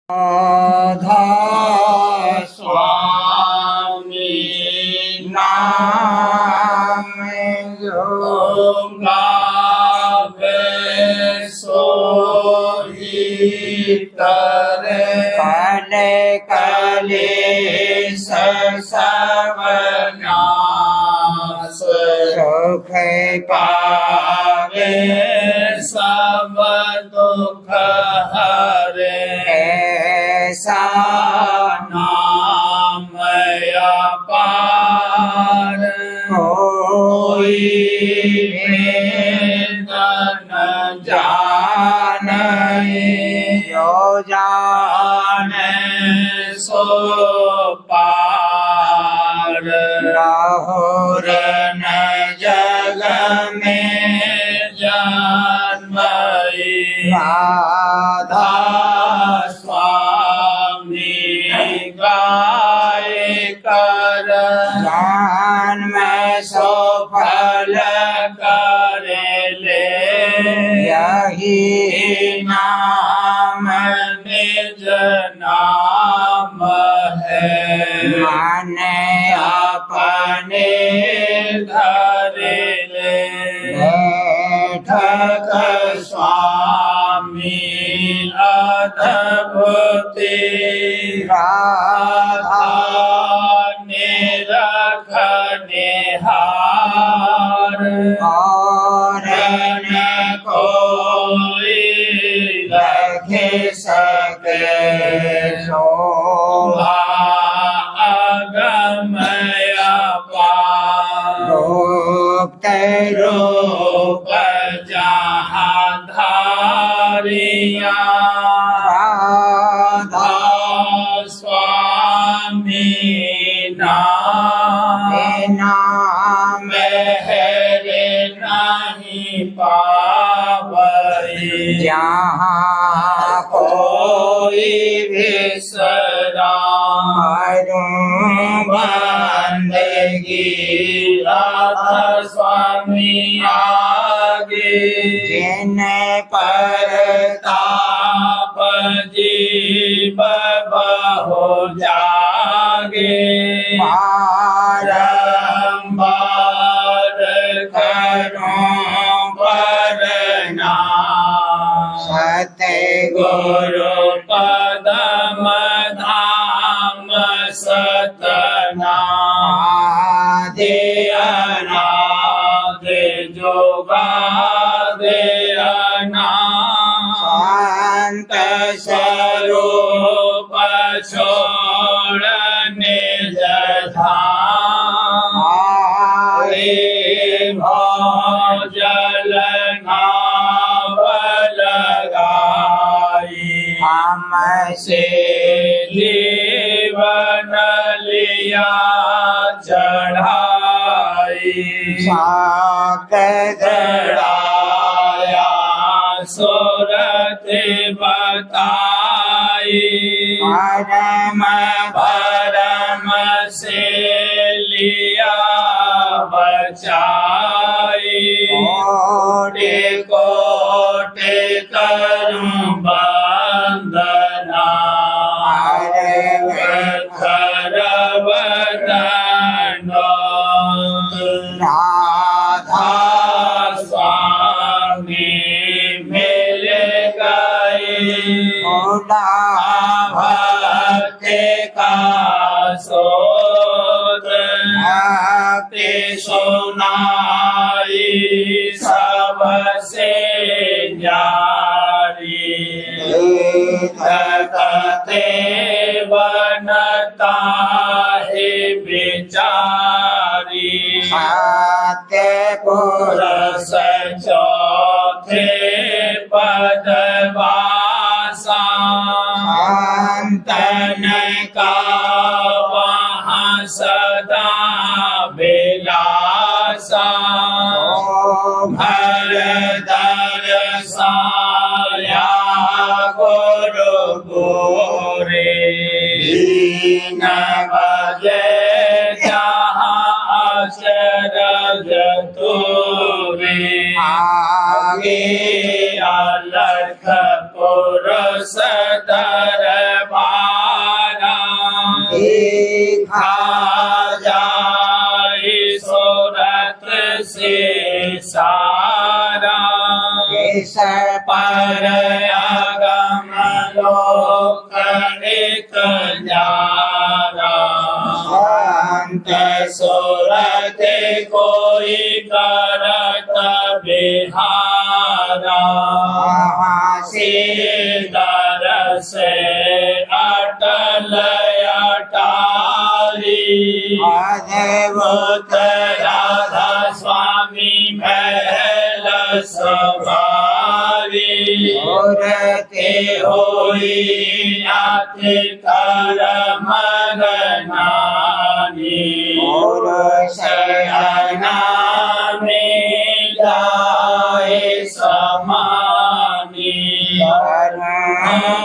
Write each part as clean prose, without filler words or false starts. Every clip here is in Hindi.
राधा स्वामी नाम जो गावे सोई करे कले कले सर्वनाश सुख पावे सब दुख हरे ऐसा नाम अपार कोई वेद न जाने जो जाने सो पार राहुल न जग में जन्मई राधा स्वामी गाय कर ज्ञान में सफल करे ले यही नाम निज नाम है माने अपने धरे ले बैठक स्वामी अद्भुति राधा निरख निहार और न कोई रखे सके शोभा अगमय अपार रूप रूप जहाँ धारिया राधा स्वामी नाम हेरे नहीं पावई जहाँ कोई विसरा बंदगी राधा स्वामी आगे जिन पर ताप जीव बहु जागे बारंबार करूं वरना सत्य गुरु पदम धाम सतनादे अनादे जोगादे शांत स्वरूप छोड़ निज धाम आए भोजल नाव लगाई हमसे जीवन लिया चढ़ाई साक जड़ाया सूरत बताई परम भरम से लिया बचाई कोटि कोटि करूं वंदना राधा स्वामी मिल गए भक्त का सोद भक्ति सुनाई सबसे न्यारी कथे बनता है बेचारी सत्य पुरुष चौथे पदवासा संतन का वहाँ सदा विलासा भर दर्शाया गुरु गोरे दीन बजे जहाँ अशरज तूरे आगे अलख पुरुष दर आगम लोक एक न्यारा अंत सुरत कोई करत बिहारा सीधर से अटल अटारी अद्भुत राधा स्वामी महल सवारी मूर्ति होई अति कर मगनानी और शयना में जाए समानी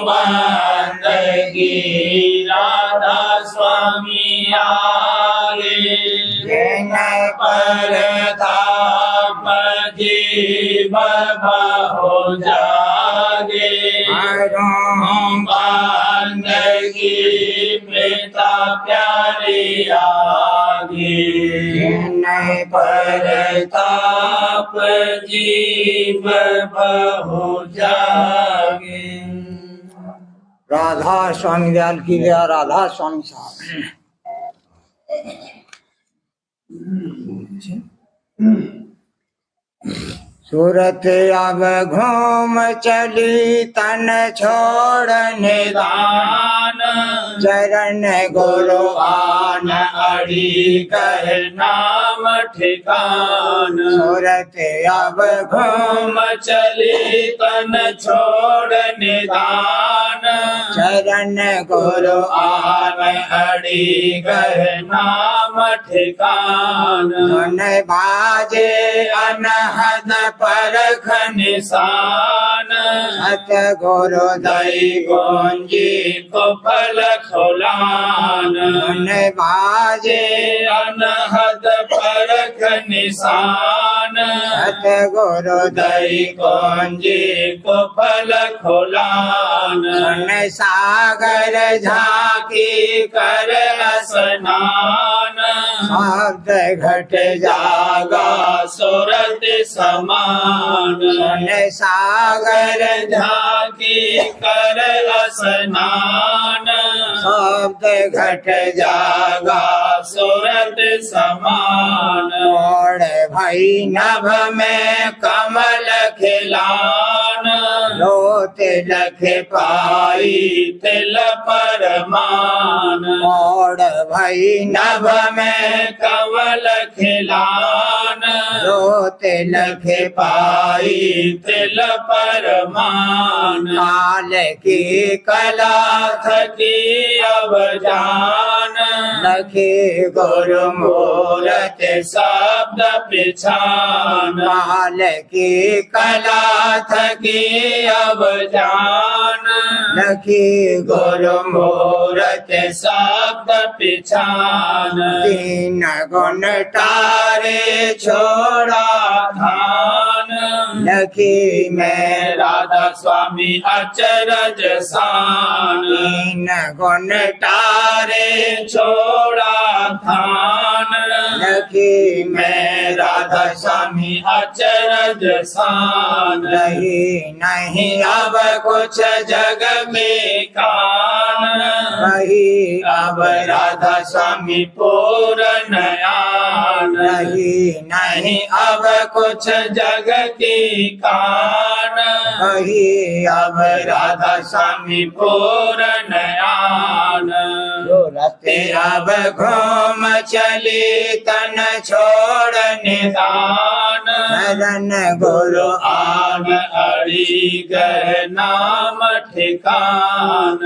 बंदगी राधा स्वामी आगे जिन पर ताप जीव हो जागे बंदगी पिता प्यारी आगे जिन पर ताप जीव हो जागे। राधा स्वामी दयाल की जय। राधा स्वामी साहब सूरत अब घूम चली तन छोड़ निदान चरण गुरु आन अड़ी कह नाम ठिकान सूरत अब घूम चली तन छोड़ निदान चरण गुरु आन अड़ी कह नाम ठिकान धुन बाजे अनहद परख निशान सत गुरु दई गोंजी को फल खुलान धुन बाजे अनहद परख निशान सत गुरु दई गोंजी को फल खुलान सुन सागर झांकी कर स्नान शब्द घट जागा सूरत समान सुन सागर झांकी कर स्नान शब्द घट जागा सूरत समान मोड़ भई नभ में कमल खिलान लो तिलक पाई तिल परमान मोड़ भई नभ में कमल खिलान लो तिलक पाई तिल परमान काल की कला थकी अब जान लखी गुरु मूरत शब्द पिछान काल की कला थकी अब जान लखी गुरु मूरत शब्द पिछान तीन गुण तारे छोड़ा धान लखी में राधा स्वामी अचरज सान तीन गुण तारे छोड़ा धान लखी में राधा स्वामी अचरज सान रही नहीं अब कुछ जग में कान रही अब राधा स्वामी पूर्ण आन रही नहीं अब कुछ जग की कान रही अब राधा स्वामी पूर्ण आन रते अब घूम चली तन छोड़ निदान शरण गुरु आन अड़ी गह नाम ठिकान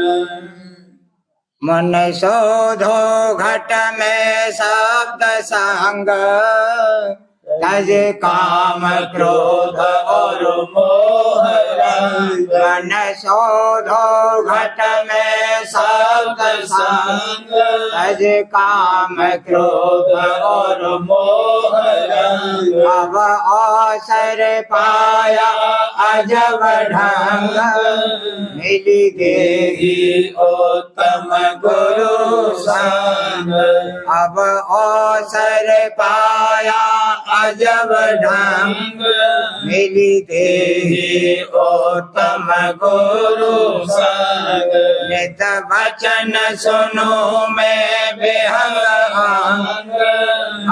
मन शोधो घट में शब्द संग तज काम क्रोध और मोह रंग मन शोधो घट में शब्द संग तज काम क्रोध और मोह रंग अब अवसर पाया अजब ढंग मिली देही उत्तम गुरु संग अब अवसर पाया अजब ढंग मिली देही उत्तम गुरु संग नित वचन सुनो मैं बेहंग अंग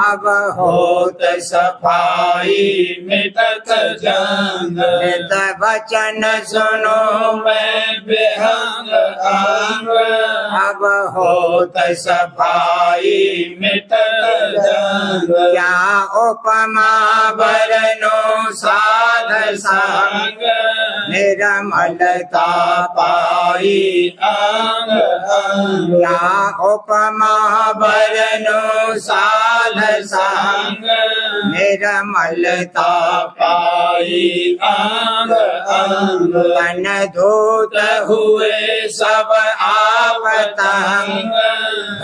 अब होत सफाई मिटत जंग नित वचन सुनो मैं बेहंग अंग अब होत सफाई मिटत जंग क्या उपमा बरनो साध संग निर्मलता पाई अंग अंग क्या उपमा बरनो साध संग निर्मलता पाई अंग अंग तन धूत हुए सब आपतंग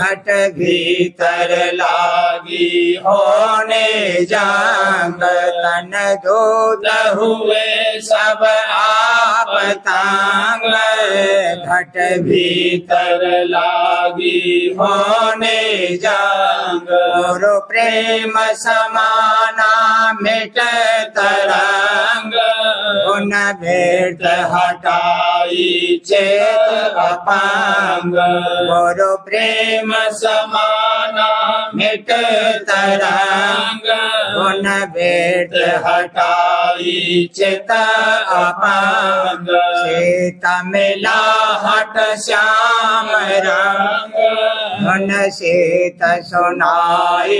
घट भीतर लागी होने जंग तन धूत हुए सब आपतंग घट भीतर लागी होने जंग गुरु प्रेम समाना मिट तरंग उन भेद हटाई चेत अपंग गुरु प्रेम समाना मिट तरंग उन भेद हटाई चित अपंग सीता मिला हट श्याम रंग मन सीत सुनाई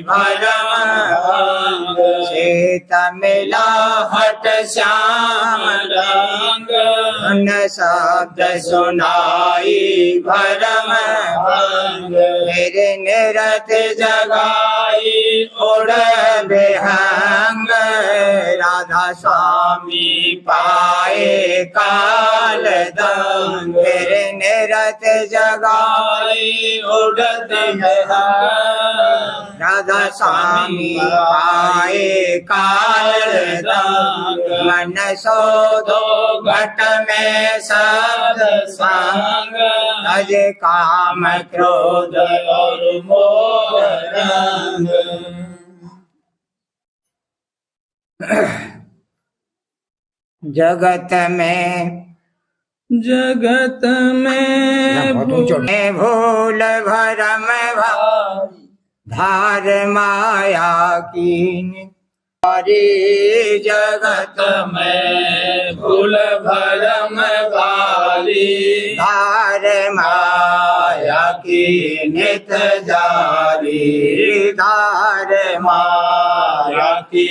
भरम अंग सीता मिला हट श्याम रंग मन शब्द सुनाई भरम अंग मेरे निरत जगाई उड़ बेहंग राधा स्वामी पाए काल दंग मेरे निरत जगाई उड़त राधा स्वामी पाए काल दंग मन शोधो घट में शब्द संग तज काम क्रोध और मोह रंग जगत में भूल भरम धार माया की हरी जगत में भूल भरम भारी धार माया की नित जारी धार माया की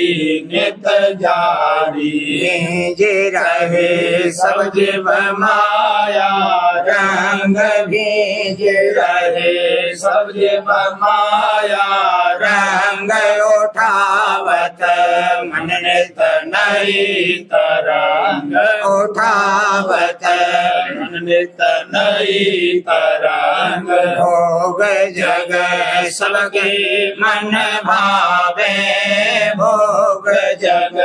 नित जारी भीज रहे सब जीव माया रंग भीज रहे सब जीव माया रंग उठावत मन नित नई तरंग उठावत मन नित नई तरंग भोग जग सबके मन भावे भोग जग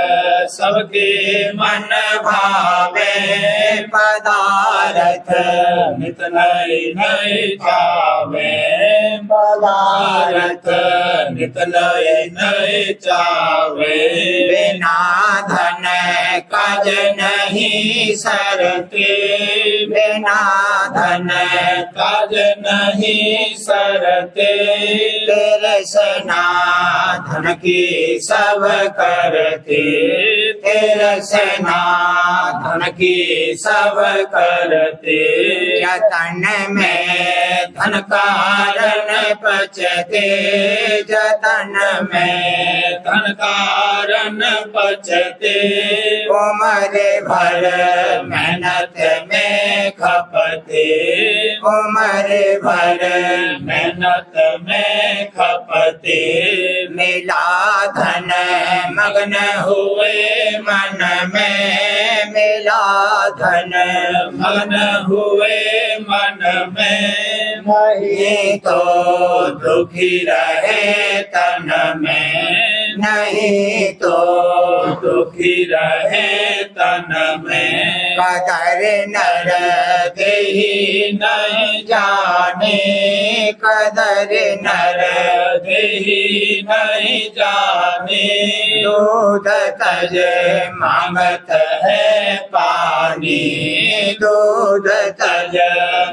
सबके मन भावे पदार्थ नित नई नई चावे पदार्थ नित नई नई चावे बिना धन काज नहीं सरते बिना धन काज नहीं सरते तेरे सना धन की सब करते तेरे सना धन की सब करते जतन में धन कारण पचते जतन में धन कारण पचते उम्र भर मेहनत में खपते उम्र भर मेहनत में खपते मिला धन मग्न हुए मन में मिला धन मग्न हुए मन में नहीं तो दुखी रहे तन में नहीं तो दुखी रहे तन में कदर नर देही नहीं जाने कदर नर देही नहीं जाने दूध तज मांगत है पानी दूध तज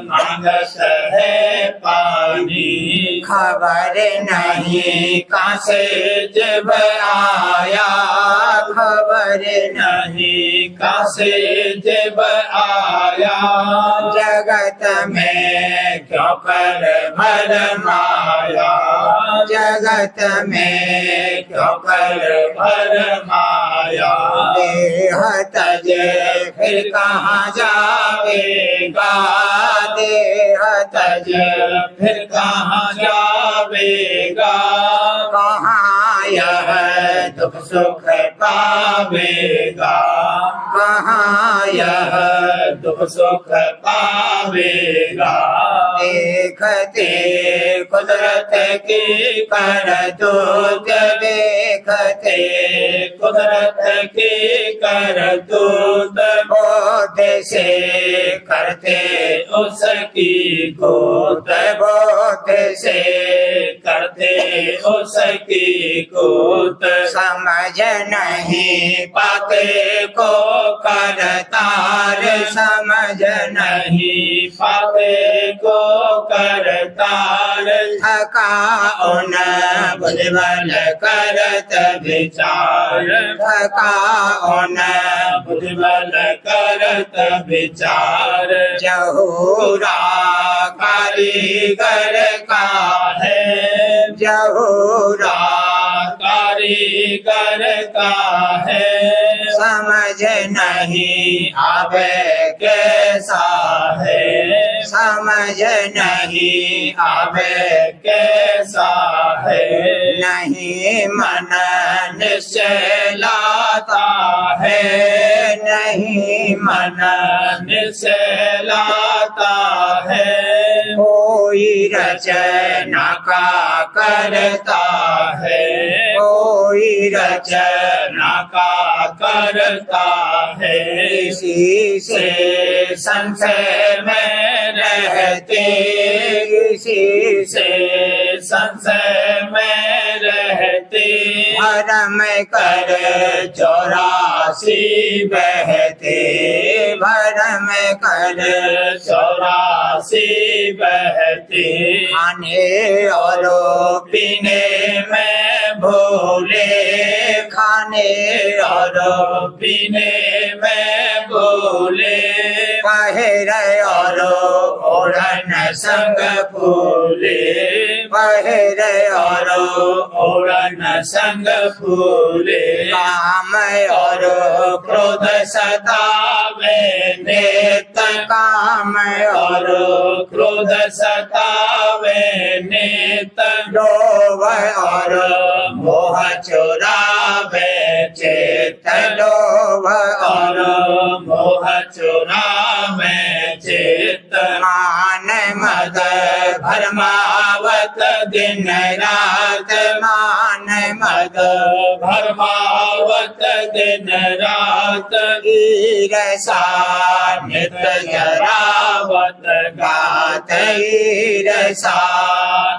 मांगत है पानी खबर नहीं कहाँ से जब आया खबर नहीं कासे जब आया जगत में क्यों कर भर माया जगत में क्यों कर भर माया देह तज फिर कहाँ जावेगा देह तज फिर कहाँ जावेगा कहाँ यह दुख सुख पावेगा कहाँ यह दुख सुख पावेगा देखते कुदरत की करतूत देखते कुदरत की करतूत बोध से करते उसकी गोद बोध से करते उसकी गोद समझ नहीं पाते को करतार समझ नहीं नहीं पाते को करतार थका उन बुद्धबल करत विचार थका उन बुद्धबल करत विचार जहूरा कारीगर का है जहूरा कारीगर का है समझ नहीं आवे कैसा है समझ नहीं आवे कैसा है नहीं मन निश्चय लाता है नहीं मन निश्चय लाता है कोई रचना का करता है कोई रचना रचना का करता है इसी से संशय में रहते इसी से संशय में रहते भरम कर 84 बहते भरम कर 84 बहते खाने और पीने में भूले खाने और पीने में भूले पहर और ओढ़न संग फूले पहर और ओढ़न संग फूले काम और क्रोध सतावे नेत काम और क्रोध सतावे नेत लोभ और मोह चुरावे चेत लोभ और मोह चुरावे चेत मान मद भरमावत दिन रात मान मद भरमावत दिन रात ईरसा नित जरावत गात ईरसा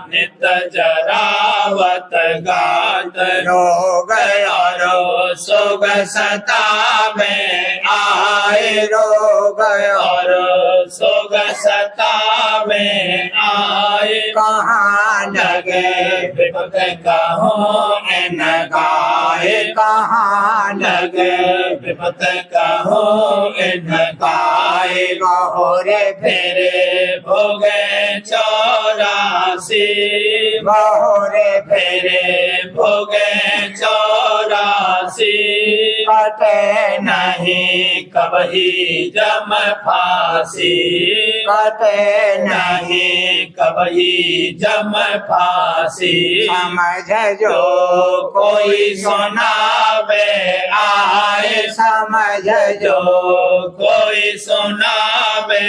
नित जरावत गात रोग और सोग सतावे आए रोग और सोग सतावे आए कहाँ लगे विपद कहो एन गाए कहाँ लगे विपद कहो इन गाए बहुरे फेरे भोगे 84 बहुरे फेरे भोगे 84 फांसी कटे नहीं कबही जम फांसी कटे नहीं कबही जम फांसी समझ जो जो कोई सुनावे आए समझ जो जो कोई सुनावे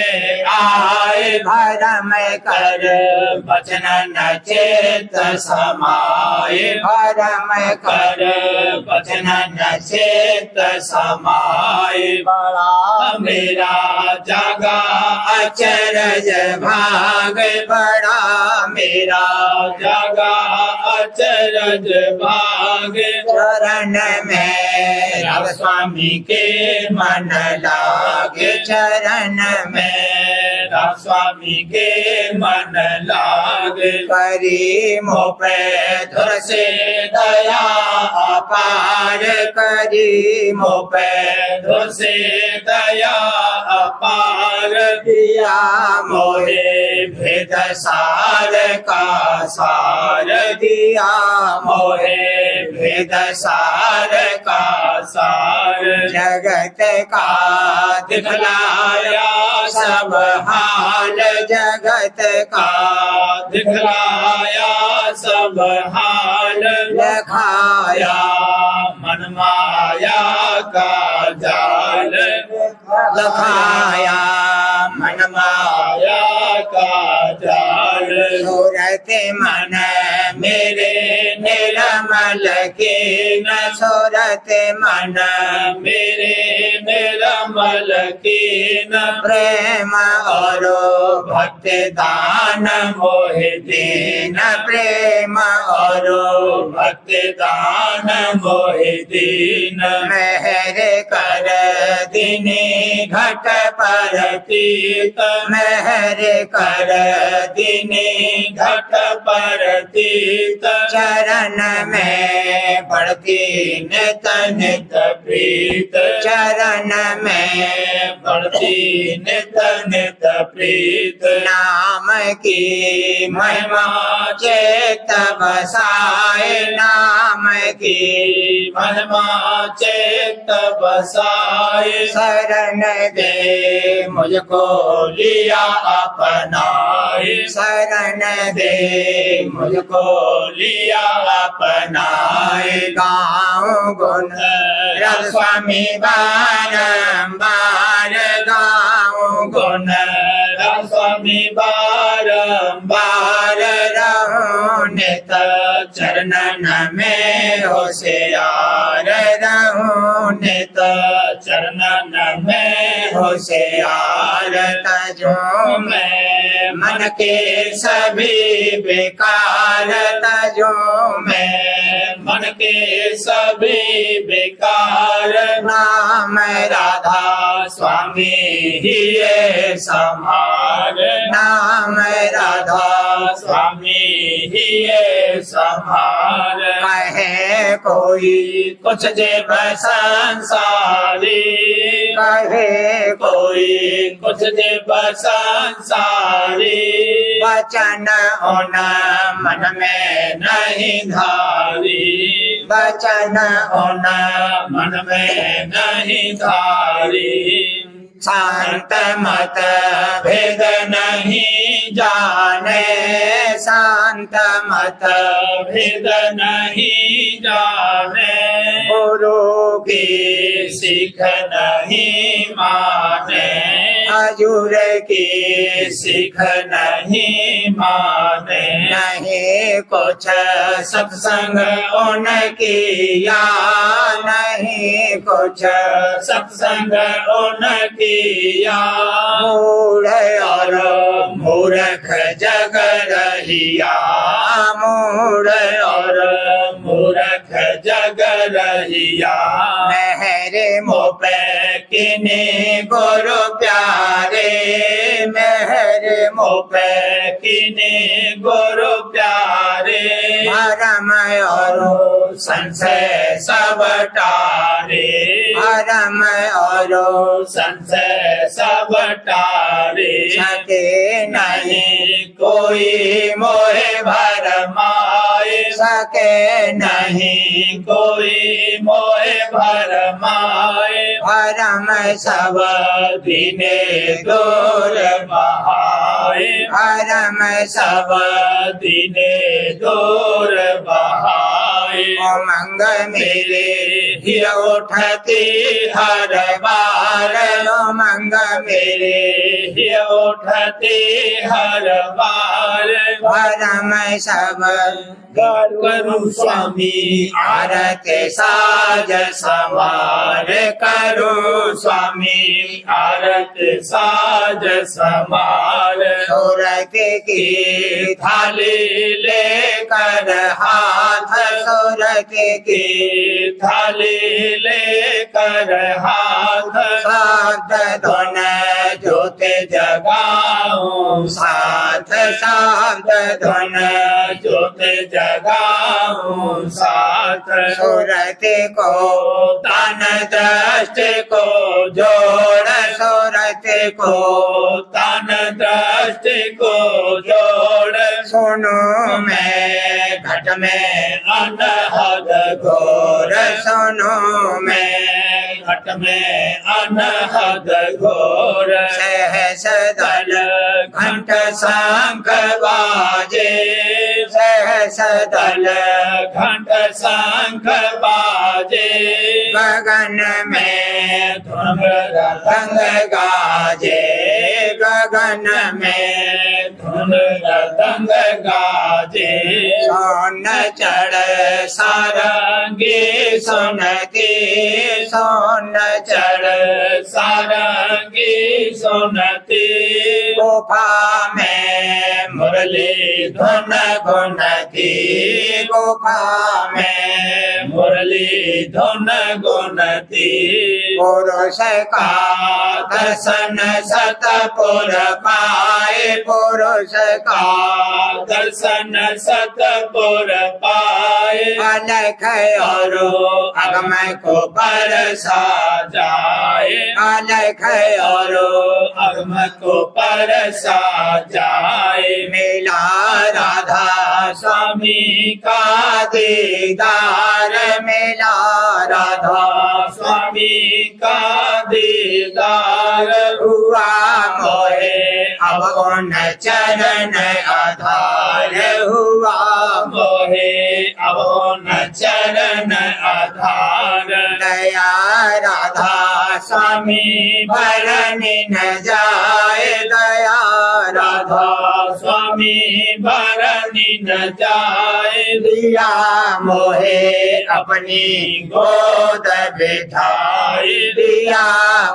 आए भरम कर कर बचन न चेत समाये भरम कर कर बचन न चेत समाये बड़ा मेरा जागा अचरज भाग बड़ा मेरा जागा अचरज भाग चरण में राम स्वामी के मन लागे चरण में में राम स्वामी के मन लाग करी मोह पे धुर से दया अपार करी मोह पे पैदों से दया अपार दिया मोहे मोहे भेद सार का सार दिया मोहे भेद सार का सार जगत का दिखलाया सब हाल जगत का दिखलाया सब हाल लखाया मन माया का जाल लखाया मन माया माया का जाल सूरत मन मेरे निर्मल के न सूरत मन मेरे निर्मल की न प्रेम और भक्ति दान मोहे दीन दीन प्रेम और भक्ति दान मोहे दीन मेहर कर दिनी घट पर तीत मेहर कर दिनी घट पर तीत चरण में बढ़ती नित नित प्रीत चरण में बढ़ती नित नित प्रीत नाम की महिमा चेत बसाए नाम की महिमा चेत बसाए शरण दे मुझको लिया अपनाए शरण दे मुझको लिया अपनाए गाँव गुण रघु स्वामी बारंबार गाँव गुण राम स्वामी बारंबार रहो नित चरणन में होशियार रहो नित चरणन में होशियार तजो मैं मन के सभी बेकार तजो मैं मन के सभी बेकार नाम राधा स्वामी ही ये संहार नाम राधा स्वामी ही ये संहार कहे कोई कुछ जेब संसारी कहे कोई कुछ जेब संसारी वचन उन मन में नहीं धारी वचन उन मन में नहीं धारी शांत मत भेद नहीं जाने शांत मत भेद नहीं जाने गुरु की सीख नहीं माने हजूर की सीख नहीं माने नहीं कुछ सत्संग उनकी या नहीं कुछ सत्संग उनकिया मूढ़ और मूर्ख जग रहिया मूढ़ और मूर्ख जग रहिया मेहरे मोह पे किने गुरु प्यारे मेहरे मोह पे किने गुरु प्यारे भरम और संशय सब टारे भरम और संशय सब टारे सके नहीं नहीं कोई मोहे भरमाए सके नहीं, नहीं कोई मोहे भरमाए, भरम सब दिने दूर बहाए, भरम सब सब दिने दूर बहाए। उमंग मेरे ही उठती हर बार, उमंग मेरे ही उठती हर बार, भरम सब करूं स्वामी आरती साज समार, करूं स्वामी आरती साज समार। सूरत की थाली लेकर हाथ, सूरत की थाली लेकर हाथ, शब्द धुन ज्योत जगाऊं साथ, शब्द धुन ज्योत जगाऊं साथ। सूरत को तन दृष्टि को जोड़, सूरत को तन दृष्टि को जोड़, सुनो मैं घट में अनहद घोर, सुनो मैं घट में अनहद घोर। सहस दल घंट शंख बाजे, सहस दल घंट शंख बाजे, गगन में धुन रंग गाजे, गगन में धुन रतंग गाजे। सोन चढ़ सारंगी सुनती, सोन चढ़ सारंगी सुनती, गुफा में मुरली धुन गुनती, गुफा में मुरली धुन गुनती। पुरुष का दर्शन सतपुर पाए, पुरुष का दर्शन सतपुर पाए, अलख और अगम को बरसा जाए, अलख और अगम को बरसा जाए। मिला राधा स्वामी का दीदार, मिला राधा स्वामी का दीदार हुआ मोहे अब उन चरण आधार, हुआ मोहे अब न चरण आधार। दया राधा स्वामी भरनी न जाए, दया राधा स्वामी भरनी न जाए। दिया मोहे अपनी गोद बिठाई, दिया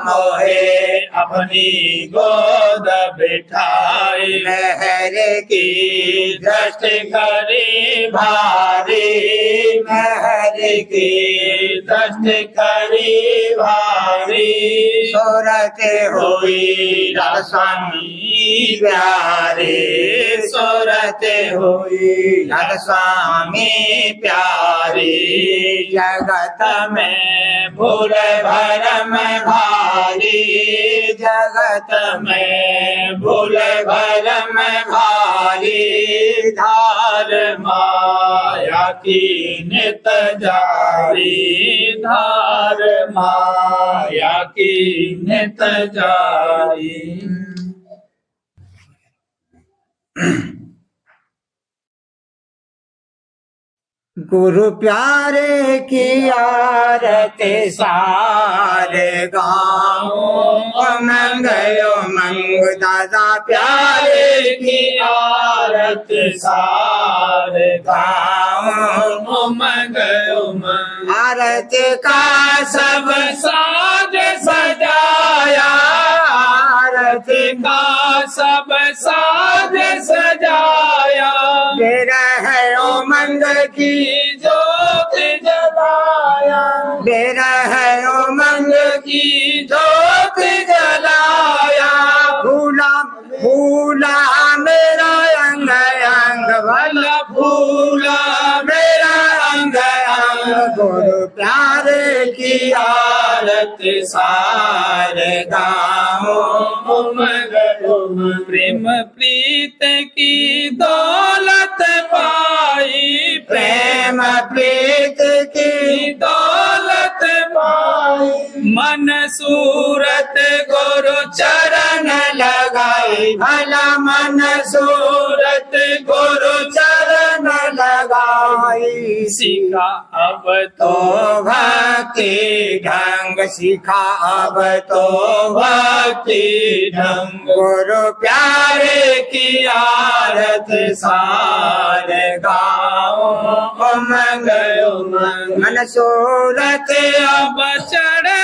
मोहे अपनी गोद बिठाई। लहर की दृष्टि करी भारी, महर की दृष्टि करी भारी। सूरत हुई राधा स्वामी प्यारे, सूरत हुई राधा स्वामी प्यारी। जगत में भूल भरम भारी, जगत में भूल भरम भारी। धार माया की नित जारी, धार माया की नित जारी। गुरु प्यारे की आरती सारे गाँव, उमंग उमंग दादा प्यारे की आरत सार गाँव, उमंग उमंग आरती का सब साज सजाया, आरती का सब साज सजाया। मेरा है उमंग की जोत जलाया, मेरा है उमंग की जोत जलाया। फूला फूला मेरा अंग अंग भला फूला मेरा अंग अंग, गुरु प्यारे की आरत सार गाँव, उमंग उमंग प्रेम प्रीत की दौलत पाई, प्रेम प्रीत की दौलत पाई मन सूरत गुरु चरण लगाई भला मन सूरत गुरु चरण लगाई सीखा अब तो तो भक्ति ढंग सीखा अब तो भक्ति ढंग गुरु प्यारे की आरत सार गाओ उमंग उमंग मन सूरत अब चढ़े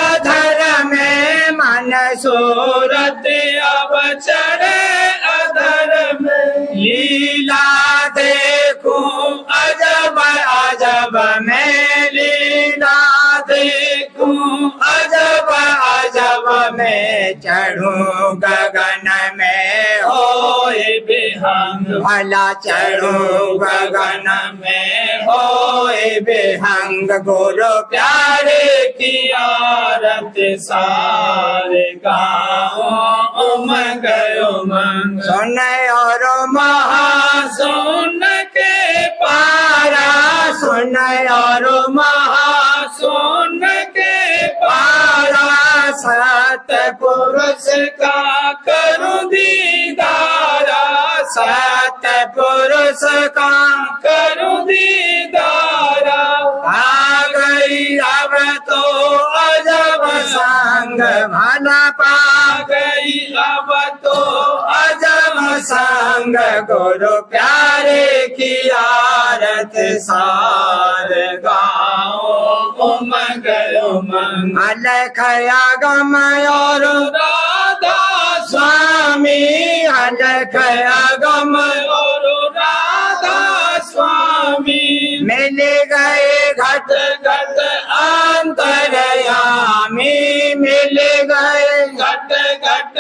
अधर में मन सूरत अब चढ़े अधर में लीला देखूं अजब अजब मैं लीला देखूं अजब अजब मैं चढ़ूं गगन में होए बेहंग भला चढ़ूं गगन में होए बेहंग गुरु प्यारे की आरत सारे गाओ उमंग उमंग सुन और महा सुन के पारा सुन और महा सुन के पारा सतपुरुष का करूं दीदारा सतपुरुष का करूं दीदारा आ गई अब तो अजब संग भला पा गई अब तो अजब संग गुरु प्यारे की आरत सार गाओ उमंग उमंग अलख आगम और राधा स्वामी अलख आगम और राधा स्वामी मिल गए घट घट अंतरयामी मिल गए घट घट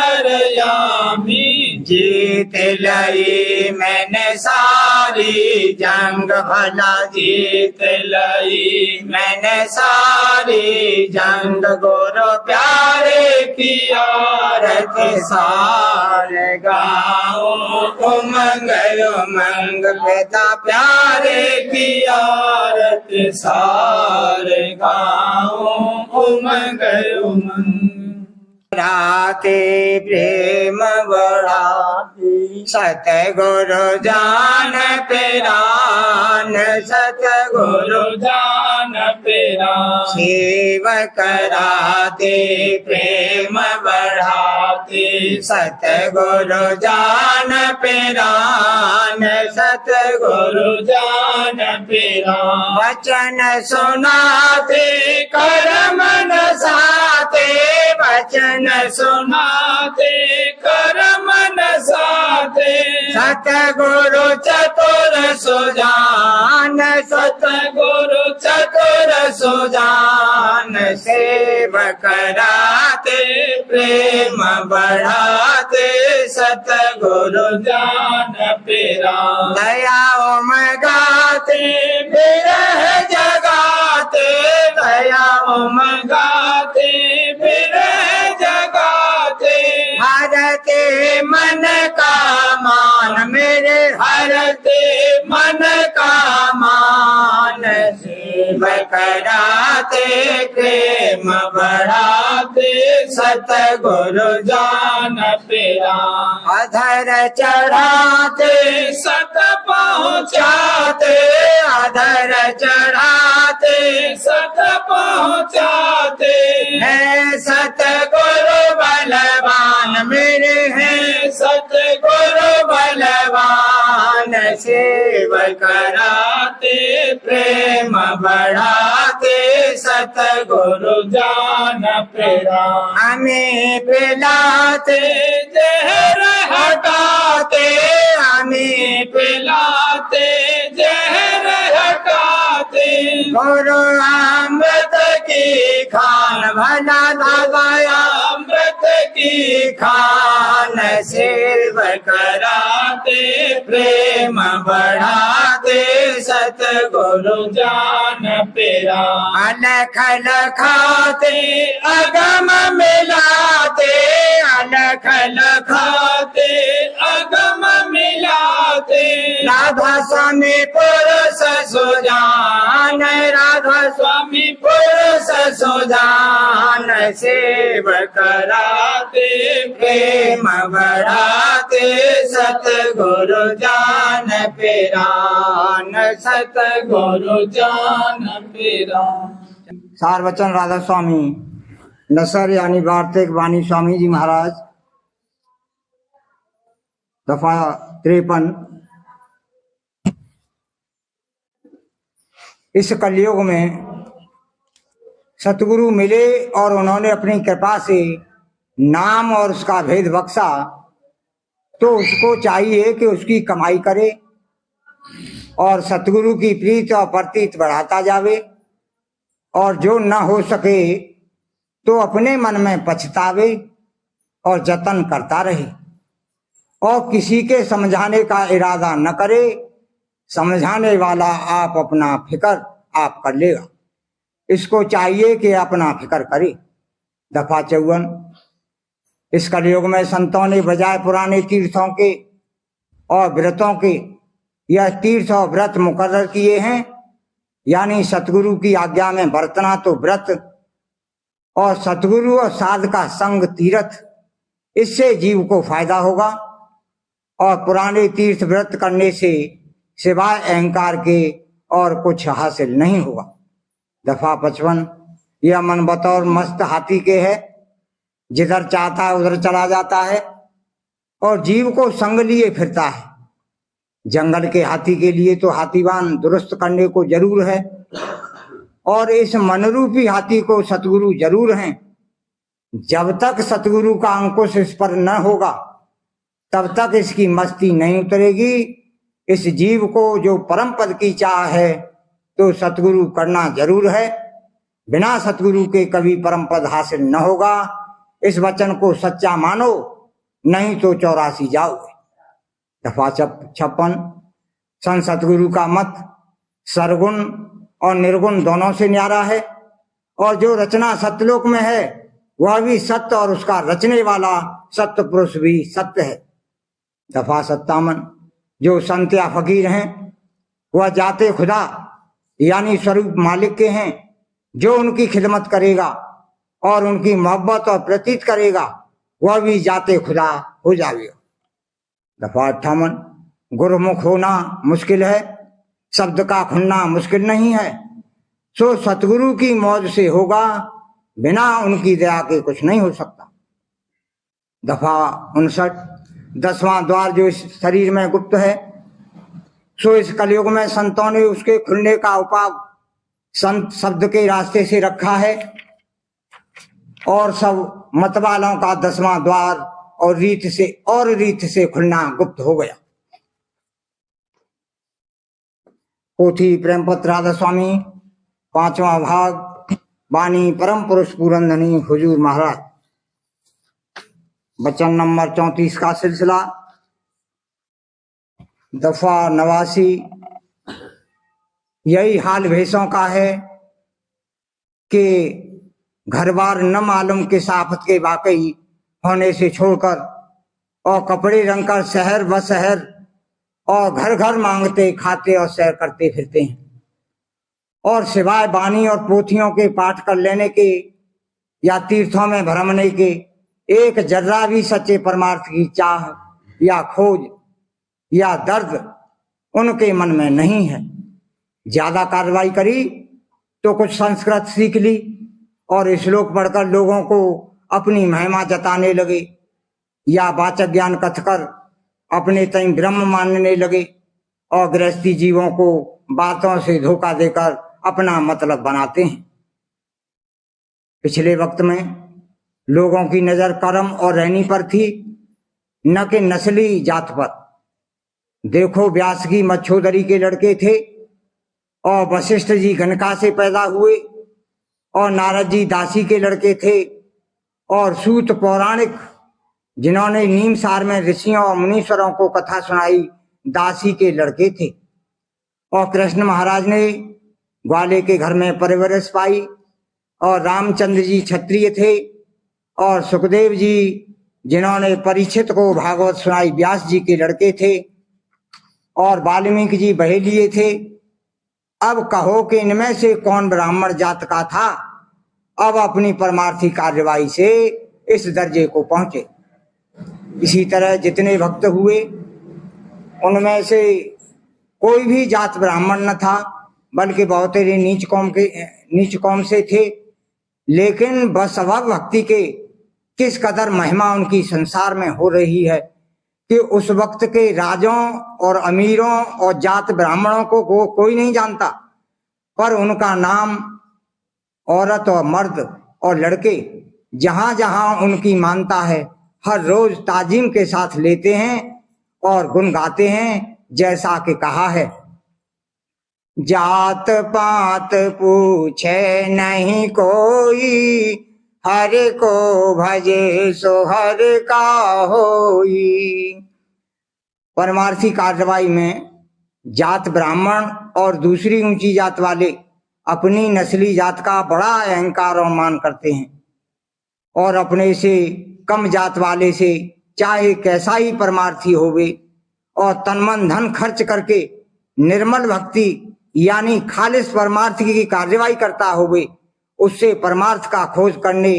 अंतरयामी जीत लई मैंने सारी जंग भला जीत लई मैंने सारी जंग गुरु प्यारे की आरत सार गाओ उमंग उमंग पिता प्यारे की आरत सार गाओ उमंग उमंग राते प्रेम बड़ा सतगुरु जान पेरान सतगुरु जान पेरा सेव कराते प्रेम बढ़ाते सतगुरु जान पेरान सतगुरु जान पेरा वचन सुनाते कर्म नसाते वचन सुनाते कर्म नसाते सतगुरु चतुर सुजान सतगुरु चतुर सुजान सेव कराते प्रेम बढ़ाते सतगुरु जान पेरा दया गाते विरह जगाते दया गाते विरह जगाते हरते मन का मान मेरे हरते मन का मान सेव कराते प्रेम बढ़ाते सतगुरु जान पेरा अधर चढ़ाते सत पहुँचा जाते अधर चढ़ाते सत पहुँचाते है सतगुरु बलवान मेरे हैं सतगुरु बलवान सेव कराते प्रेम बढ़ाते सतगुरु जान पेरा हमें पिलाते जहर हटाते हमें पिलाते जहर हटाते गुरु अमृत की खान भला दादा अमृत की खान सेव कराते प्रेम बढ़ाते सतगुरु जान पेरा अलख लखाते अगम मिलाते अलख लखाते खाते अगम मिलाते राधा स्वामी पुर सुजान सेव कराते प्रेम बढ़ाते सतगुरु जान पिरान सतगुरु गुरु जान पिरान। सार वचन राधा स्वामी नसर यानी वार्तिक वाणी स्वामी जी महाराज दफा 53। इस कलयुग में सतगुरु मिले और उन्होंने अपनी कृपा से नाम और उसका भेद बख्शा, तो उसको चाहिए कि उसकी कमाई करे और सतगुरु की प्रीत और प्रतीत बढ़ाता जावे, और जो न हो सके तो अपने मन में पछतावे और जतन करता रहे और किसी के समझाने का इरादा न करे। समझाने वाला आप अपना फिक्र आप कर लेगा, इसको चाहिए कि अपना फिक्र करे। दफा 54। इस कलयुग में संतों ने बजाय पुराने तीर्थों के और व्रतों के यह तीर्थ और व्रत मुकर्रर किए हैं, यानी सतगुरु की आज्ञा में बरतना तो व्रत और सतगुरु और साध का संग तीर्थ, इससे जीव को फायदा होगा और पुराने तीर्थ व्रत करने से सिवाय अहंकार के और कुछ हासिल नहीं होगा। दफा 55। यह मन बतौर मस्त हाथी के है, जिधर चाहता है उधर चला जाता है और जीव को संग लिए फिरता है। जंगल के हाथी के लिए तो हाथीवान दुरुस्त करने को जरूर है, और इस मनरूपी हाथी को सतगुरु जरूर हैं। जब तक सतगुरु का अंकुश इस पर न होगा तब तक इसकी मस्ती नहीं उतरेगी। इस जीव को जो परम पद की चाह है तो सतगुरु करना जरूर है, बिना सतगुरु के कभी परम पद हासिल न होगा। इस वचन को सच्चा मानो, नहीं तो 84 जाओगे। दफा 56। संत सतगुरु का मत सरगुण और निर्गुण दोनों से न्यारा है, और जो रचना सत्यलोक में है वह भी सत्य और उसका रचने वाला सत्य पुरुष भी सत्य है। दफा 57। जो संत या फकीर हैं वह जाते खुदा यानी स्वरूप मालिक के हैं। जो उनकी खिदमत करेगा और उनकी मोहब्बत और प्रतीत करेगा वह भी जाते खुदा हो जाएगा। दफा 58। गुरुमुख होना मुश्किल है, शब्द का खुलना मुश्किल नहीं है, सो सतगुरु की मौज से होगा, बिना उनकी दया के कुछ नहीं हो सकता। दफा 59। 10वां द्वार जो इस शरीर में गुप्त है, सो इस कलयुग में संतों ने उसके खुलने का उपाय संत शब्द के रास्ते से रखा है, और सब मतवालों का 10वां द्वार और रीत से खुलना गुप्त हो गया। पोथी प्रेमपत्र राधा स्वामी 5वां भाग वाणी परम पुरुष पूरनधनी हुजूर महाराज। वचन नंबर 34 का सिलसिला। दफा 89। यही हाल भेषों का है कि घर बार न मालूम किस आफत के वाकई होने से छोड़कर और कपड़े रंग कर शहर व शहर और घर घर मांगते खाते और सैर करते फिरते हैं, और सिवाय बानी और पोथियों के पाठ कर लेने के या तीर्थों में भ्रमने के एक जर्रा भी सच्चे परमार्थ की चाह या खोज या दर्द उनके मन में नहीं है। ज्यादा कार्रवाई करी तो कुछ संस्कृत सीख ली और श्लोक पढ़कर लोगों को अपनी महिमा जताने लगे, या वाचक ज्ञान कथकर अपने तय ब्रह्म मानने लगे, और गृहस्थी जीवों को बातों से धोखा देकर अपना मतलब बनाते हैं। पिछले वक्त में लोगों की नजर कर्म और रहनी पर थी, न कि नस्ली जात पर। देखो, व्यास की मच्छोदरी के लड़के थे और वशिष्ठ जी गणका से पैदा हुए, और नारद जी दासी के लड़के थे, और सूत पौराणिक जिन्होंने नीम सार में ऋषियों और मुनीश्वरों को कथा सुनाई दासी के लड़के थे, और कृष्ण महाराज ने ग्वाले के घर में परवरिश पाई, और रामचंद्र जी क्षत्रिय थे, और सुखदेव जी जिन्होंने परीक्षित को भागवत सुनाई व्यास जी के लड़के थे, और वाल्मीकि जी बहेलिए थे। अब कहो कि इनमें से कौन ब्राह्मण जात का था अब अपनी परमार्थी कार्यवाही से इस दर्जे को पहुंचे। इसी तरह जितने भक्त हुए उनमें से कोई भी जात ब्राह्मण न था, बल्कि बहुत नीच कौम से थे, लेकिन बसवक भक्ति के किस कदर महिमा उनकी संसार में हो रही है कि उस वक्त के राजों और अमीरों और जात ब्राह्मणों को कोई नहीं जानता, पर उनका नाम औरत और मर्द और लड़के जहां जहां उनकी मानता है हर रोज ताजीम के साथ लेते हैं और गुण गाते हैं, जैसा कि कहा है, जात पात पूछे नहीं कोई, हर को भजे सो हर का होई। परमार्थी कार्रवाई में जात ब्राह्मण और दूसरी ऊंची जात वाले अपनी नस्ली जात का बड़ा अहंकार और मान करते हैं और अपने से कम जात वाले से चाहे कैसा ही परमार्थी होवे और तन मन धन खर्च करके निर्मल भक्ति यानी खालिस परमार्थ की कार्यवाही करता होवे, उससे परमार्थ का खोज करने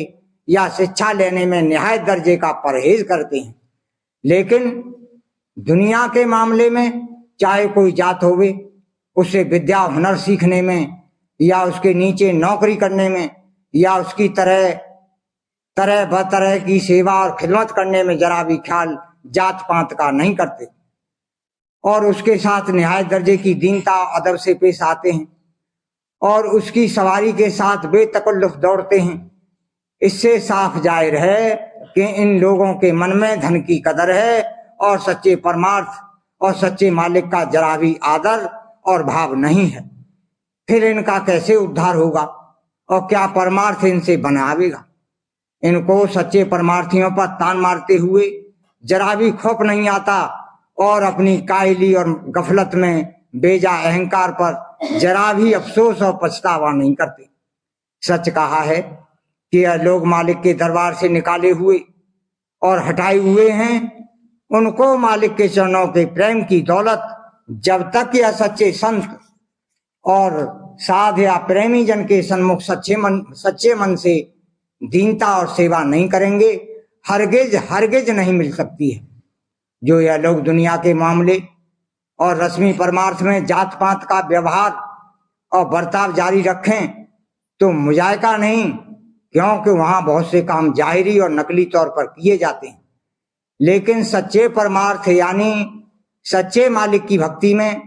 या शिक्षा लेने में निहायत दर्जे का परहेज करते हैं। लेकिन दुनिया के मामले में चाहे कोई जात होवे, उससे विद्या हुनर सीखने में या उसके नीचे नौकरी करने में या उसकी तरह तरह की सेवा और खिदमत करने में जरा भी ख्याल जात पात का नहीं करते और उसके साथ निहायत दर्जे की दीनता अदब से पेश आते हैं और उसकी सवारी के साथ बेतकल्लुफ दौड़ते हैं। इससे साफ जाहिर है कि इन लोगों के मन में धन की कदर है और सच्चे परमार्थ और सच्चे मालिक का जरा भी आदर और भाव नहीं है। फिर इनका कैसे उद्धार होगा और क्या परमार्थ इनसे बनावेगा? इनको सच्चे परमार्थियों पर तान मारते हुए जरा भी खौफ नहीं आता और अपनी कायली और गफलत में बेजा अहंकार पर जरा भी अफसोस और पछतावा नहीं करते। सच कहा है कि यह लोग मालिक के दरबार से निकाले हुए और हटाए हुए हैं, उनको मालिक के चरणों के प्रेम की दौलत जब तक यह सच्चे संत और साध या प्रेमी जन के सन्मुख सच्चे मन से दीनता और सेवा नहीं करेंगे, हरगिज नहीं मिल सकती है। जो यह लोग दुनिया के मामले और रस्मी परमार्थ में जात पात का व्यवहार और बर्ताव जारी रखें तो मुजायका नहीं, क्योंकि वहां बहुत से काम जाहिरी और नकली तौर पर किए जाते हैं। लेकिन सच्चे परमार्थ यानी सच्चे मालिक की भक्ति में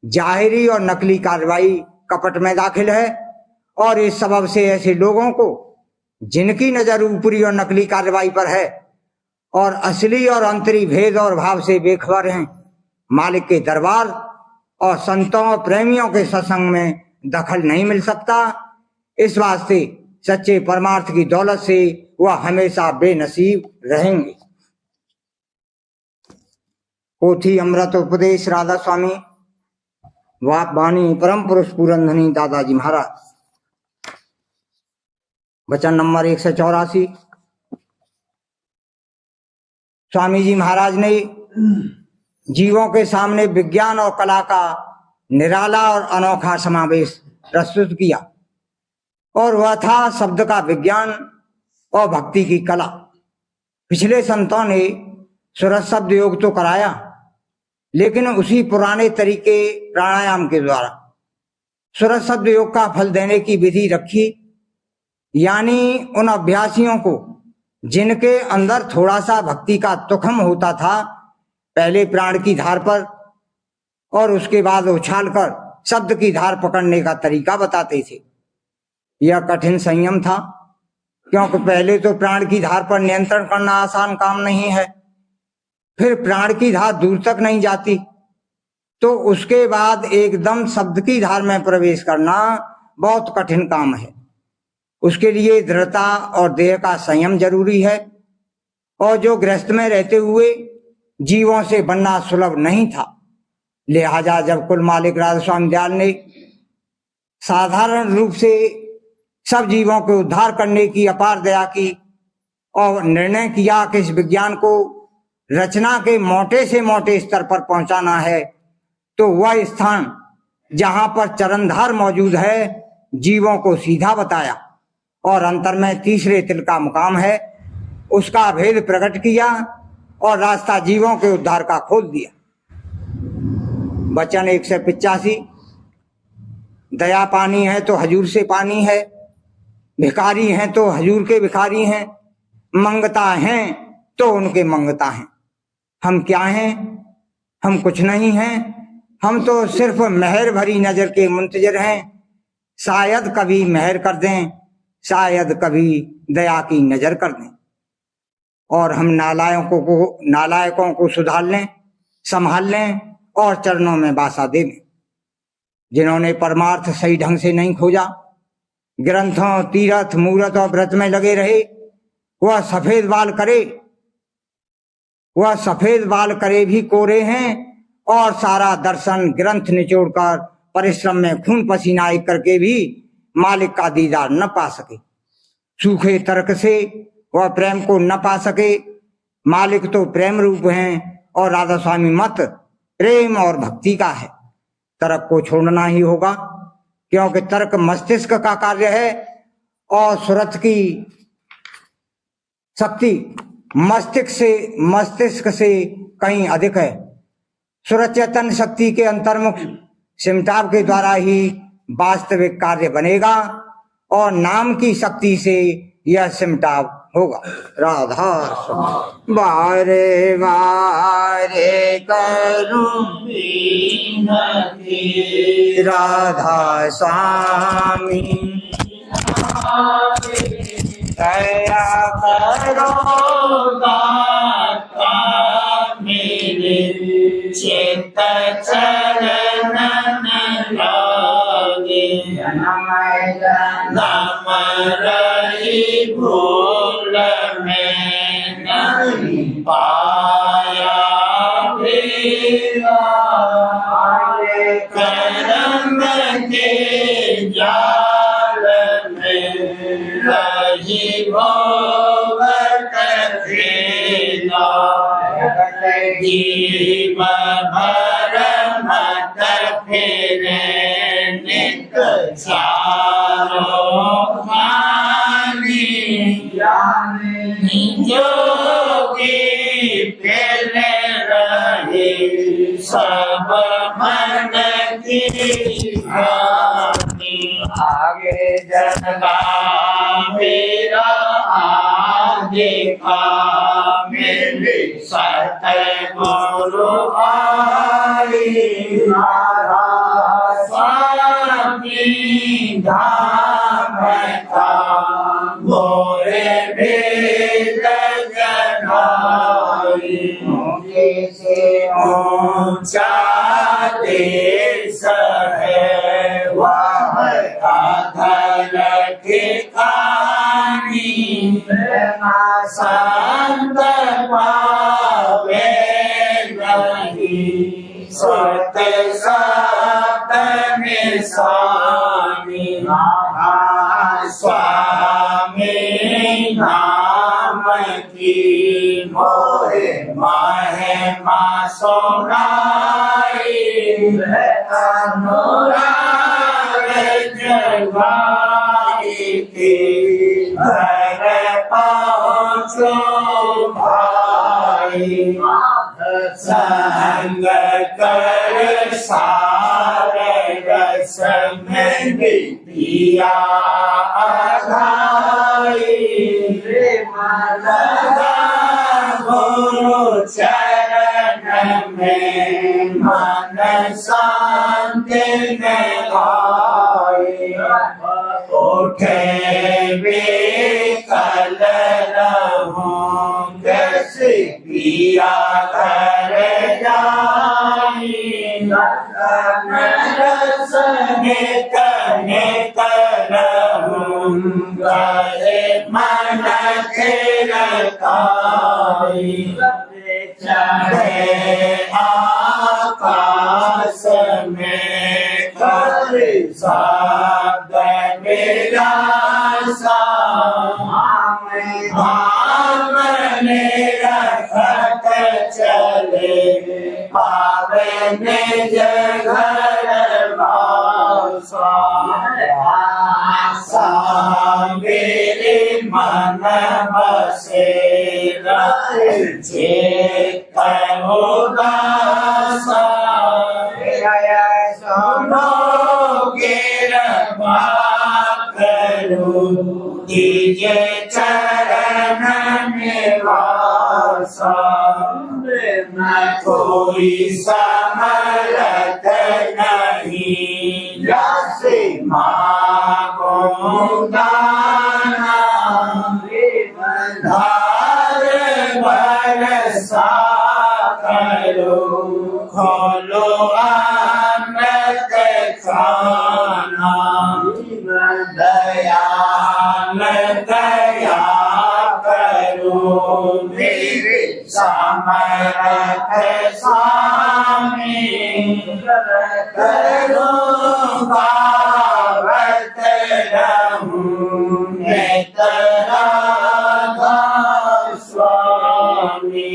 जाहिरी और नकली कार्रवाई कपट में दाखिल है और इस सबब से ऐसे लोगों को जिनकी नजर ऊपरी और नकली कार्रवाई पर है और असली और अंतरी भेद और भाव से बेखबर हैं, मालिक के दरबार और संतों और प्रेमियों के सत्संग में दखल नहीं मिल सकता। इस वास्ते सच्चे परमार्थ की दौलत से वह हमेशा बेनसीब रहेंगे। पोथी अमृत उपदेश राधा स्वामी वाणी परम पुरुष पुरंधनी दादाजी महाराज। वचन नंबर 184। स्वामी जी महाराज ने जीवों के सामने विज्ञान और कला का निराला और अनोखा समावेश प्रस्तुत किया और वह था शब्द का विज्ञान और भक्ति की कला। पिछले संतों ने सुरत शब्द योग तो कराया, लेकिन उसी पुराने तरीके प्राणायाम के द्वारा सुरत शब्द योग का फल देने की विधि रखी, यानी उन अभ्यासियों को जिनके अंदर थोड़ा सा भक्ति का तुखम होता था, पहले प्राण की धार पर और उसके बाद उछालकर शब्द की धार पकड़ने का तरीका बताते थे। यह कठिन संयम था, क्योंकि पहले तो प्राण की धार पर नियंत्रण करना आसान काम नहीं है, फिर प्राण की धार दूर तक नहीं जाती, तो उसके बाद एकदम शब्द की धार में प्रवेश करना बहुत कठिन काम है। उसके लिए दृढ़ता और देह का संयम जरूरी है, और जो गृहस्थ में रहते हुए जीवों से बनना सुलभ नहीं था। लिहाजा जब कुल मालिक राधा स्वामी दयाल ने साधारण रूप से सब जीवों को उद्धार करने की अपार दया की और निर्णय किया कि इस विज्ञान को रचना के मोटे से मोटे स्तर पर पहुंचाना है, तो वह स्थान जहां पर चरणधार मौजूद है जीवों को सीधा बताया और अंतर में तीसरे तिल का मुकाम है, उसका भेद प्रकट किया और रास्ता जीवों के उद्धार का खोल दिया। वचन 185, दया पानी है तो हजूर से पानी है, भिखारी हैं तो हजूर के भिखारी हैं, मंगता हैं तो उनके मंगता हैं। हम क्या हैं? हम कुछ नहीं हैं, हम तो सिर्फ मेहर भरी नजर के मुंतजर हैं। शायद कभी मेहर कर दें, शायद कभी दया की नजर कर दें, और हम नालायकों को सुधार लें, संभाल लें और चरणों में बासा दे दें। जिन्होंने परमार्थ सही ढंग से नहीं खोजा, ग्रंथों, तीर्थ, मूरत और व्रत में लगे रहे, वह सफेद बाल करे भी कोरे हैं, और सारा दर्शन ग्रंथ निचोड़कर परिश्रम में खून पसीना एक करके भी मालिक का दीदार न पा सके। सूखे तर्क से वह प्रेम को न पा सके। मालिक तो प्रेम रूप हैं और राधा स्वामी मत प्रेम और भक्ति का है। तर्क को छोड़ना ही होगा, क्योंकि तर्क मस्तिष्क का कार्य है और सुरत की शक्ति मस्तिष्क से कहीं अधिक है। सुरत चेतन शक्ति के अंतर्मुख सिमटाव के द्वारा ही वास्तविक कार्य बनेगा और नाम की शक्ति से यह सिमटाव होगा। राधा बारे बारे करूं राधा स्वामी दया करो दाता मेरे चित्त चरण लागे नम रही भूल में नहीं पाया करम के जाल में रही भोगत खेला जीव भर मत फिरे नित चारो खानी जोगी फिरे रहे सब मन की आगे जगा मेरा आगे का मेरे सत गुरु आई स्वामी धाम का मोरे भेद जनाई से ऊंचा देश है वह अधल ठिकानी संत पावे नहीं सत सत निशानी स्वामी नाम की मोहे महिमा सोनाई अनुराग जगाई थी घर पहुँचो भाई संग कर सार रस में पिया आधाई गुरु चरण में मन शांति लगाई उठे वे कल रहूं कैसे पिया घर जाई रस में करहूं गए मन खेलताई चढ़े आकाश में कर शब्द मेरा सामने रखत चले पावे निज घर आशा मेरे मन बसे रहे उदासा सुनोगे रवा करो दीजिए चरण निवासा कोई समर्थ नहीं जैसे मांगो दाना धार बरसा करो खोलो अमृत खाना दयाल दया करो मेरे समर्थ स्वामी करो भावत रहूं नेतरा स्वामी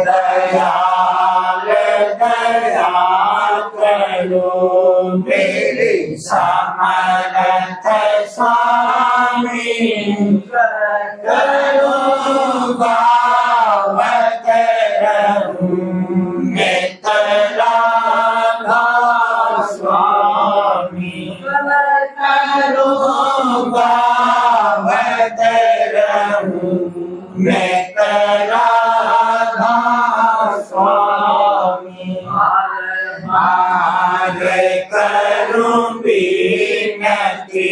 दयाल दया करो मेरे समर्थ स्वामी करो भावत रहूं नेतरा स्वामी करो भावत रहूं नेतरा स्वामी मार करूं बिनती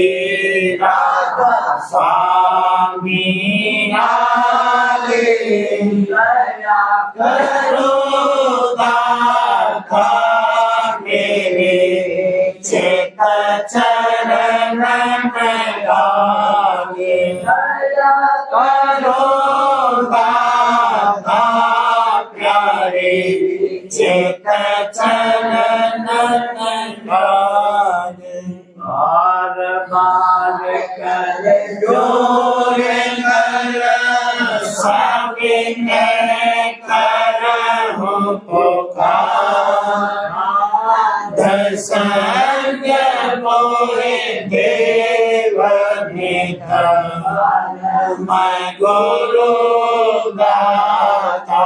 राधा स्वामी आगे दया करो दाता मेरे चेत चरण में लागे दया करो दाता प्यारे चेत चरण में लागे बार बार कर जोरे कर साबिने करहूं पुकार दर्शन मोरे देव निधान मैं गुरु दाता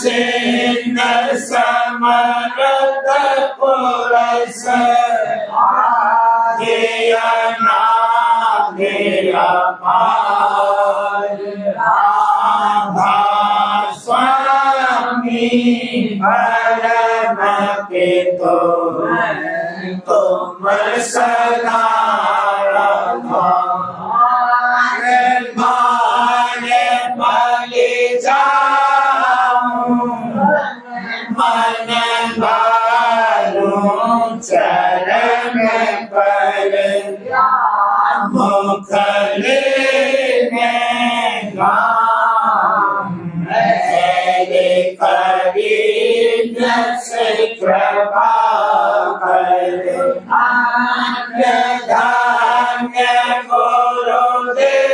सिंह समर्थ पुरुष दिया ना दिया पार राधा स्वामी परम पितो तुम सदा रखो माने बलि जाऊं मन बारूं चरण पर मुख लेने मेरे करीब से कृपा कर धन्य गुरुदेव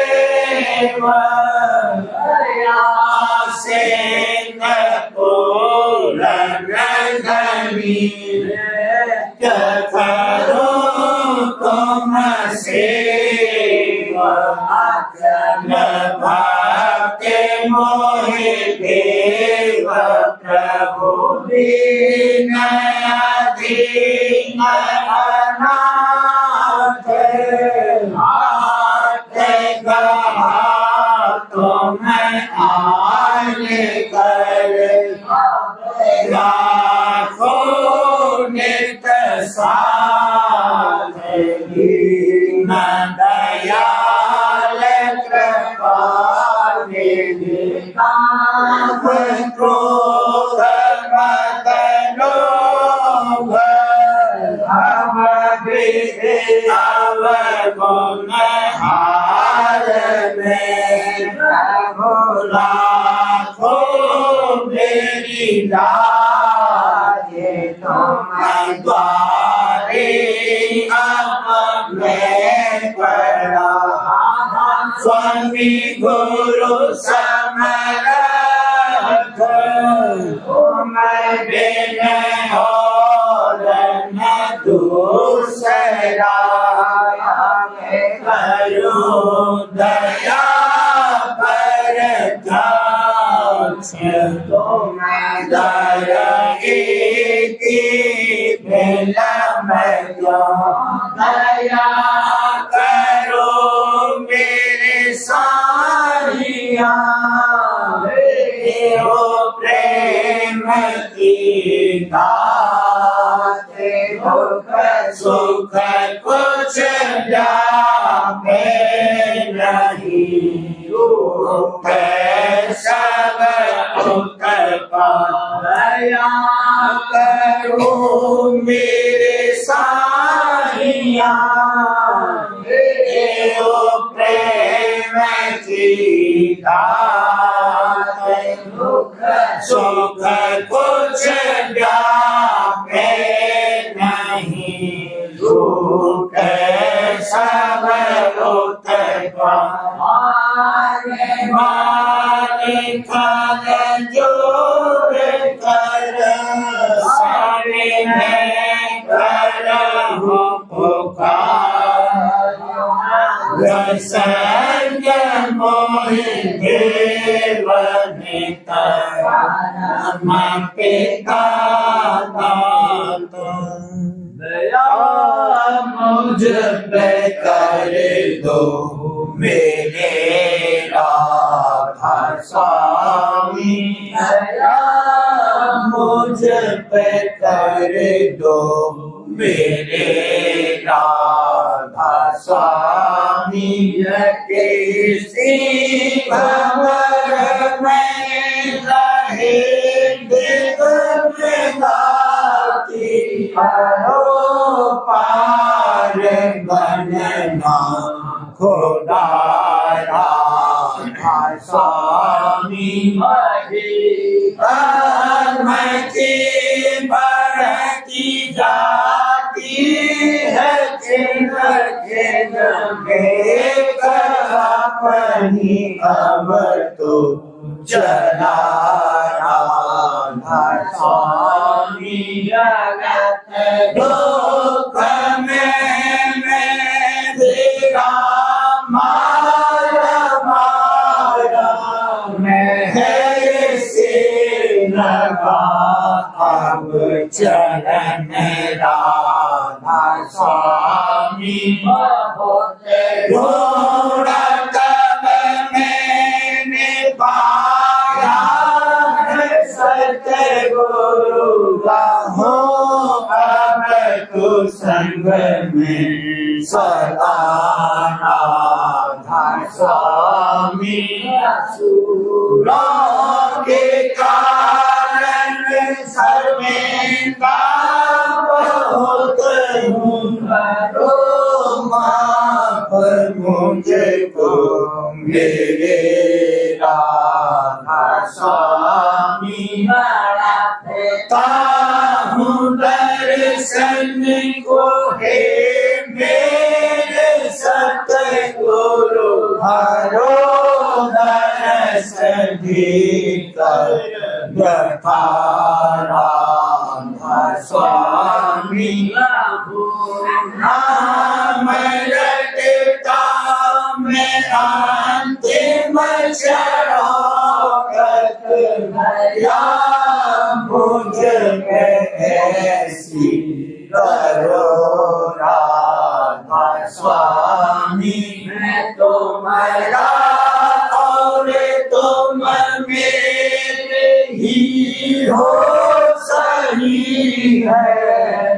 आसेन पूर्ण धनी करो तुम सेवा भाग्य मोहि देव प्रभु विनयाधीन अनाथ हाथ गवा तुम आने कर लाखो नित साध दीन दयाल कृपाल काम क्रोध मद लोभ हम अवगुण हार में प्रभु लाखो मेरी लाजे तुम द्वारे अब मैं पड़ा स्वामी गुरु समर्थ तुम बिन और न दया पर तुम्हें दया की फिल्म दया करो मेरे सारिया हो प्रेम की दात सुख कुछ जापे नहीं रूप सब उत्तर दया करो मेरे सारिया हो प्रेम की दात सुख कुछ जापे नहीं रूप सब उत्तर मालिक जोर कर सारे करहु पुकार संग मोहि देव नितराम पिता दया मुझ पे कर दो मेरे राधा स्वामी दया मुझ पे कर दो मेरे राधा स्वामी किसी भंवर में रहे दिग्विदाती हरो पार बनना खुदा राधा स्वामी की बढ़ती जाती है चिन्ह में अपनी अब तो चला राधा स्वामी जगत दुख में मेरा मारा मैं से लगा अब चरण राधा स्वामी ढूंढत मैंने पाया सतगुरु हो अब तो संग में सदा राधा स्वामी असुरों के कारण शर्मिंदा बहुत हूँ करो माफ मुझको मेरे राधा स्वामी हूँ दर्शन को हे मेरे सतगुरु हरो दर्श भीतर व्यथा राधा स्वामी नाम रटता मैं अंतिम शराकत भया मुझ में ऐसी करो राधा स्वामी मैं तुम्हारा और तुम मेरे ही हो सही है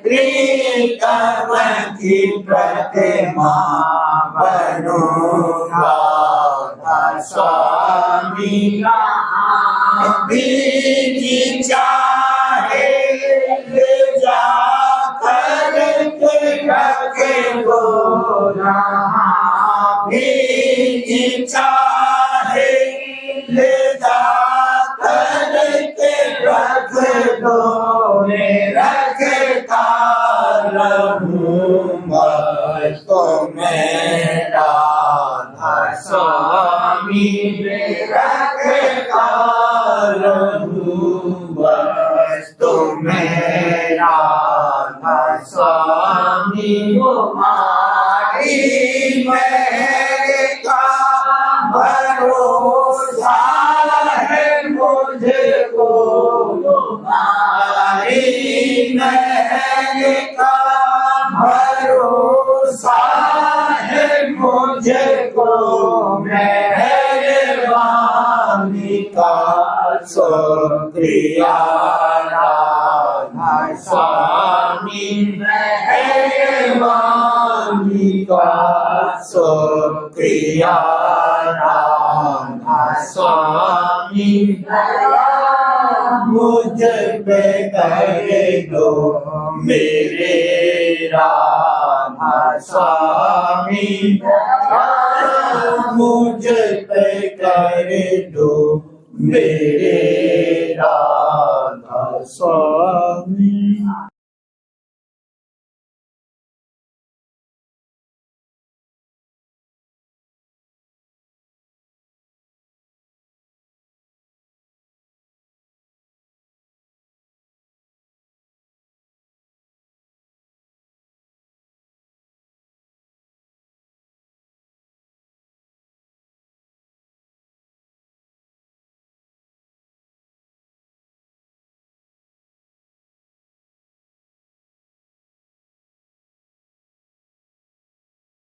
प्रीतम की प्रतिमा बनूंगा राधा स्वामी बीजी चाहे ले जा कर रख दो बीजी चाहे ले जा कर रख दो रखता रहूंगा तो मेरा राधा स्वामी रखता रहूंगा तो मेरा राधा स्वामी मेरे का भरोसा है मुझको तुम्हारी मेरे का भरोसा है मुझको मेहरबानी का शुक्रिया राधा स्वामी मेहरबानी का शुक्रिया राधा स्वामी मुझ पे कर दो मेरे राधा स्वामी मुझ पे कर दो मेरे राधा स्वामी।